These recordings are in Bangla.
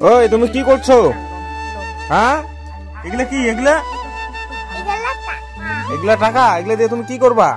ওই তুমি কি করছো? হ্যাঁ, এগুলা কি? এগুলা এগুলা টাকা, এগুলা দিয়ে তুমি কি করবা?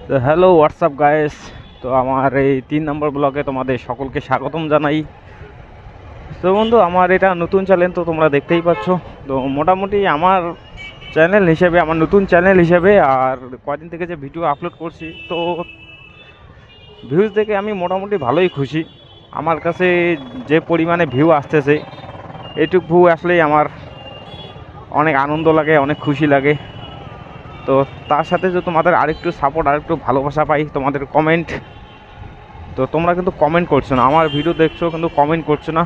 তো হ্যালো হোয়াটসঅ্যাপ গাইস, তো আমার এই 3 নম্বর ব্লগে তোমাদের সকলকে স্বাগতম জানাই। তো বন্ধু, আমার এটা নতুন চ্যানেল, তো তোমরা দেখতেই পাচ্ছ। তো মোটামুটি আমার চ্যানেল হিসেবে, আমার নতুন চ্যানেল হিসেবে আর কদিন থেকে যে ভিডিও আপলোড করছি, তো ভিউজ দেখে আমি মোটামুটি ভালোই খুশি। আমার কাছে যে পরিমাণে ভিউ আসতেছে, এইটুকু ভিউ আসলেই আমার অনেক আনন্দ লাগে, অনেক খুশি লাগে। তো তার সাথে যে তোমাদের আরেকটু সাপোর্ট, আরেকটু ভালোবাসা পাই, তোমাদের কমেন্ট। তো তোমরা কিন্তু কমেন্ট করছো না, আমার ভিডিও দেখছো কিন্তু কমেন্ট করছো না।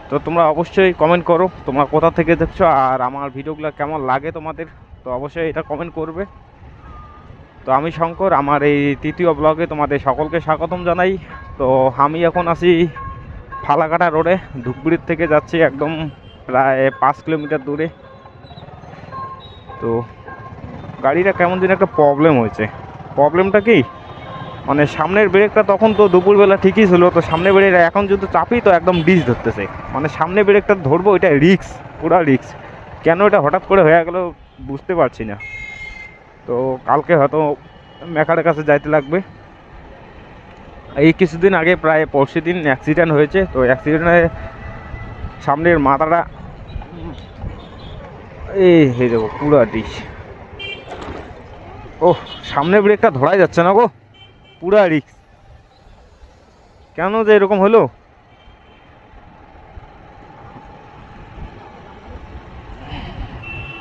তো তোমরা অবশ্যই কমেন্ট করো, তোমরা কোথা থেকে দেখছো আর আমার ভিডিওগুলো কেমন লাগে তোমাদের। তো অবশ্যই এটা কমেন্ট করবে। তো আমি শঙ্কর, আমার এই 3য় ব্লগে তোমাদের সকলকে স্বাগতম জানাই। তো আমি এখন আছি ফালাকাটা রোডে, ধূপগুড়ির থেকে যাচ্ছি একদম প্রায় 5 কিলোমিটার দূরে। তো গাড়িটা কেমন দিন একটা প্রবলেম হয়েছে। প্রবলেমটা কি, মানে সামনের ব্রেকটা তখন তো দুপুরবেলা ঠিকই ছিল, তো সামনের ব্রেকটা এখন যদি চাপি তো একদম ডিস ধরতেছে। মানে সামনে ব্রেকটা ধরবো, এটা রিক্স, পুরা রিক্স। কেন এটা হঠাৎ করে হয়ে গেল বুঝতে পারছি না। তো কালকে হয়তো মেকারের কাছে যাইতে লাগবে। এই কিছুদিন আগে প্রায় পরশু দিন অ্যাক্সিডেন্ট হয়েছে। তো অ্যাক্সিডেন্টে সামনের মাথাটা এই দেখো পুরা ডিস। ও, সামনে ব্রেকটা ধরাই যাচ্ছে না গো, পুরা রিক্স। কেন যে এরকম হলো?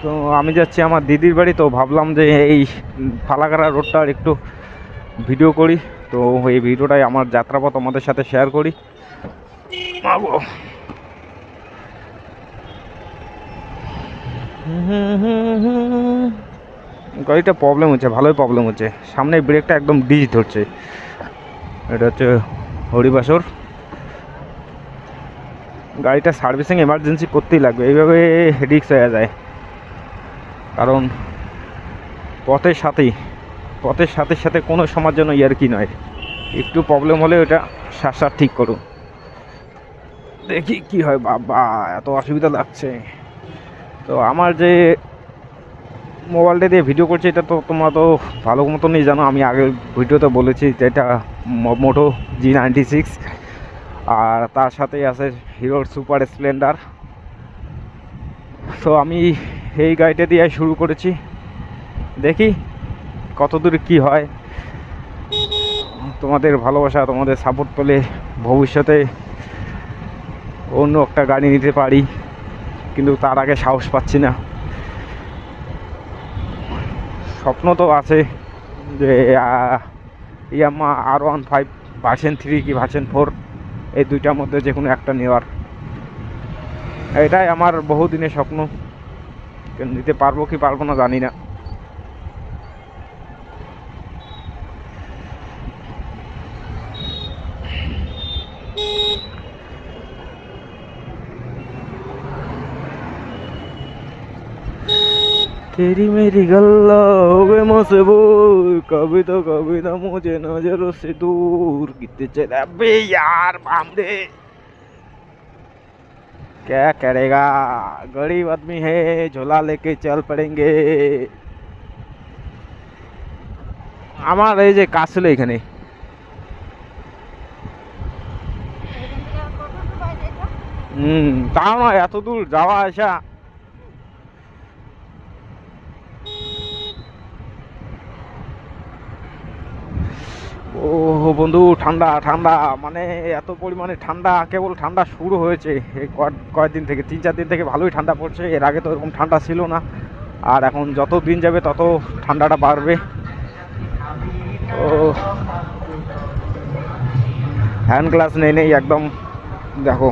তো আমি যাচ্ছি আমার দিদির বাড়ি, তো ভাবলাম যে এই ফালাকাটা রোডটার একটু ভিডিও করি। তো এই ভিডিওটাই আমার যাত্রাপথ আমাদের সাথে শেয়ার করি। গাড়িটা প্রবলেম হচ্ছে, ভালোই প্রবলেম হচ্ছে। সামনে ব্রেকটা একদম ডিস ধরছে। এটা হচ্ছে হরিবাসর। গাড়িটা সার্ভিসিং এমার্জেন্সি করতেই লাগবে, এইভাবে রিক্স হয়ে যায়। কারণ পথের সাথে সাথে কোনো সময়ের জন্য ইয়ার্কি নয়, একটু প্রবলেম হলে ওটা সার ঠিক করুন। দেখি কি হয়। বাবা, এত অসুবিধা লাগছে। তো আমার যে মোবাইলটা দিয়ে ভিডিও করছি, এটা তো তোমরা তো ভালো মতনই জানো, আমি আগের ভিডিওতে বলেছি যে এটা মোটো G96, আর তার সাথেই আছে হিরোর সুপার স্প্লেন্ডার। তো আমি এই গাড়িটা দিয়ে শুরু করেছি, দেখি কত দূর কী হয়। তোমাদের ভালোবাসা, তোমাদের সাপোর্ট পেলে ভবিষ্যতে অন্য একটা গাড়ি নিতে পারি, কিন্তু তার আগে সাহস পাচ্ছি না। স্বপ্ন তো আছে যে ইয়ামাহা R15 ভার্সন 3 কি ভার্সন 4, এই দুইটার মধ্যে যে কোনো একটা নেওয়ার, এটাই আমার বহুদিনের স্বপ্ন। নিতে পারবো কি পারবো না জানি না। तेरी मेरी गल्ला हो गए मशहूर, कभी ना मुझे नजरों से दूर। कितने चले अबे यार, बामदे क्या करेगा, गरीब आदमी है, झोला लेके चल पड़ेंगे। আমার এই যে কাজ ছিল এখানে। তাও না, এত দূর যাওয়া আসা। ও ও বন্ধু, ঠান্ডা ঠান্ডা, মানে এত পরিমাণে ঠান্ডা, কেবল ঠান্ডা শুরু হয়েছে এই কয়েকদিন থেকে, 3-4 দিন থেকে ভালোই ঠান্ডা পড়ছে। এর আগে তো এরকম ঠান্ডা ছিল না। আর এখন যত দিন যাবে তত ঠান্ডাটা বাড়বে। তো হ্যান্ড গ্লাস নেই একদম, দেখো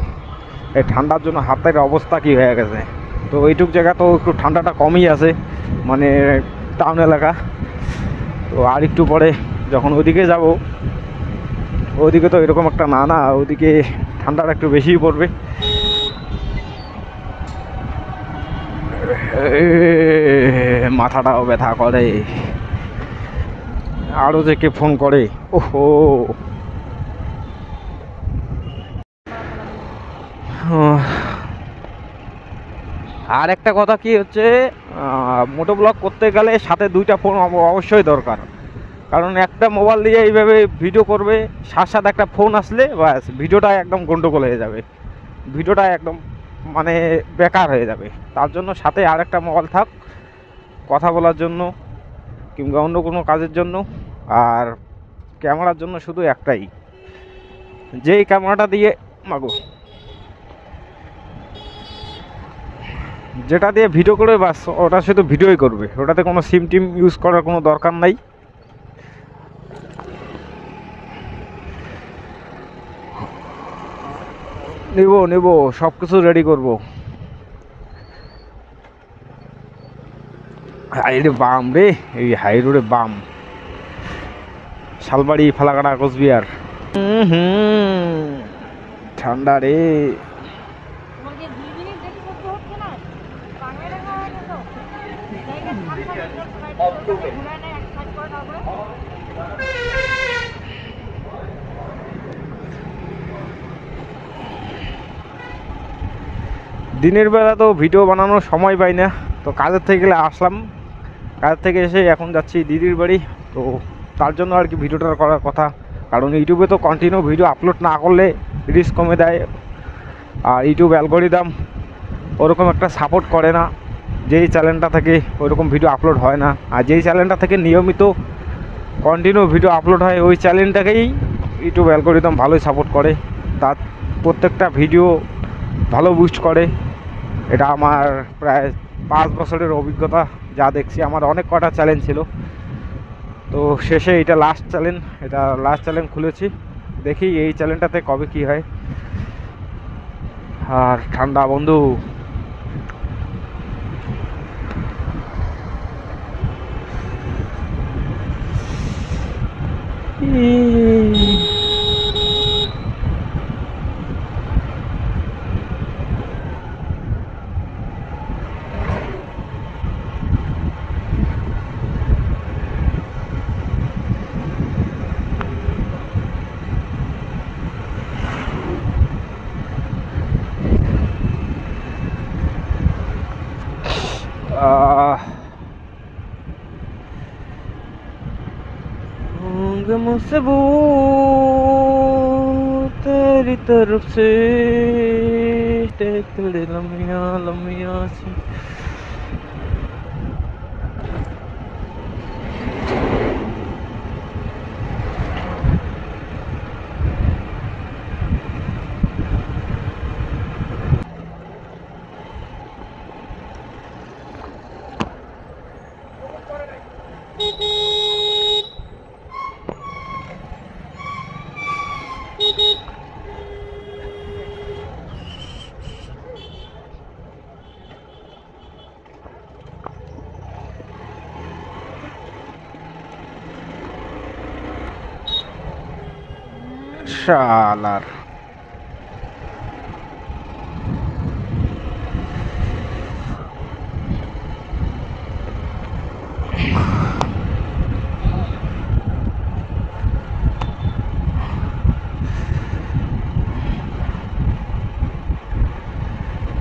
এই ঠান্ডার জন্য হাতের অবস্থা কি হয়ে গেছে। তো এইটুক জায়গা তো একটু ঠান্ডাটা কমই আছে, মানে টাউন এলাকা। তো আর একটু পরে যখন ওইদিকে যাব, ওইদিকে তো এরকম একটা না, ওইদিকে ঠান্ডাটা একটু বেশিই পড়বে। মাথাটাও ব্যথা করে, আরও যে কে ফোন করে, ওহো। আর একটা কথা কি হচ্ছে, মোটো ব্লগ করতে গেলে সাথে 2টা ফোন অবশ্যই দরকার। কারণ একটা মোবাইল দিয়ে এইভাবে ভিডিও করবে, সাথে একটা ফোন আসলে ব্যাস ভিডিওটা একদম গন্ডগোল হয়ে যাবে, ভিডিওটা একদম মানে বেকার হয়ে যাবে। তার জন্য সাথে আর একটা মোবাইল থাক, কথা বলার জন্য কিংবা অন্য কোনো কাজের জন্য। আর ক্যামেরার জন্য শুধু একটাই, যেই ক্যামেরাটা দিয়ে যেটা দিয়ে ভিডিও করবে বাস ওটা শুধু ভিডিওই করবে, ওটাতে কোনো সিম টিম ইউজ করার কোনো দরকার নাই। নেব সব কিছু রেডি করবো। হাইরে বাম রে, এই হাই রোডে বাম, শালবাড়ি, ফালাকাটা, কোচবিহার। ঠান্ডা রে। দিনের বেলা তো ভিডিও বানানোর সময় পাই না, তো কাজের থেকে আসলাম, কাজ থেকে এসে এখন যাচ্ছি দিদির বাড়ি। তো তার জন্য আর কি ভিডিওটা করার কথা, কারণ ইউটিউবে তো কন্টিনিউ ভিডিও আপলোড না করলে রিচ কমে দেয়। আর ইউটিউব অ্যালগরিদম ওরকম একটা সাপোর্ট করে না, যেই চ্যানেলটা থেকে ওইরকম ভিডিও আপলোড হয় না। আর যেই চ্যানেলটা থেকে নিয়মিত কন্টিনিউ ভিডিও আপলোড হয় ওই চ্যানেলটাকেই ইউটিউব অ্যালগরিদম ভালোই সাপোর্ট করে, তার প্রত্যেকটা ভিডিও ভালো বুস্ট করে। এটা আমার প্রায় 5 বছরের অভিজ্ঞতা, যা দেখছি। আমার অনেক কটা চ্যালেঞ্জ ছিল, তো শেষে এটা লাস্ট চ্যালেঞ্জ খুলেছি। দেখি এই চ্যালেঞ্জটাতে কবে কি হয়। আর ঠান্ডা বন্ধু, मुझसे वो तेरी तरफ से लम्बिया लम्बिया सी। শালার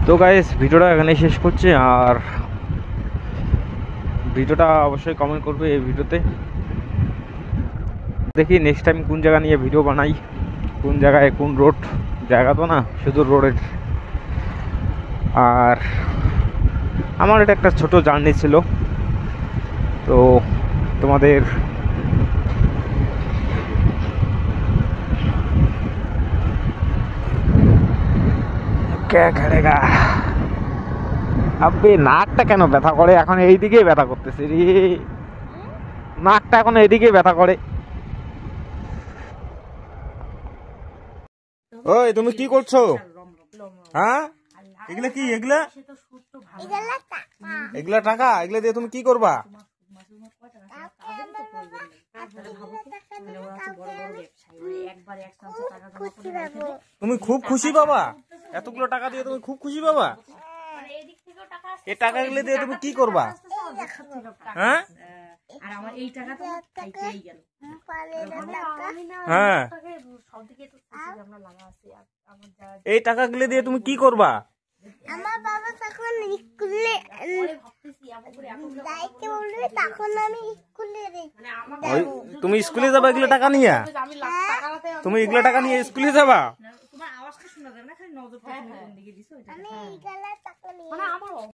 তো গাইস, ভিডিওটা এখানেই শেষ করছি। আর ভিডিওটা অবশ্যই কমেন্ট করবে এই ভিডিওতে, দেখি নেক্সট টাইম কোন জায়গা নিয়ে ভিডিও বানাই, কোন জায়গায় কোন রোড, জায়গা তো না শুধু রোডের। আর আমার এটা একটা ছোট জার্নি ছিল, তো তোমাদের কে খেলেগা। আবে নাকটা কেন ব্যথা করে এখন? এইদিকে ব্যথা করতেছে রে, নাকটা এখন এইদিকে ব্যথা করে। ওই তুমি কি করছো? হ্যাঁ এগুলা কি? এগুলা এগুলা টাকা, এগুলা দিয়ে তুমি কি করবা? তুমি খুব খুশি বাবা, এতগুলো টাকা দিয়ে তুমি খুব খুশি বাবা। এই টাকাগুলো দিয়ে তুমি কি করবা? হ্যাঁ হ্যাঁ এই টাকাগুলো দিয়ে তুমি কি করবা? আমার বাবা তখন স্কুলে যাইতে বলবে, তখন আমি স্কুলে তুমি স্কুলে যাবা এগুলো টাকা নিয়ে? তুমি এগুলো টাকা নিয়ে স্কুলে যাবা? আমি এই টাকা নিয়ে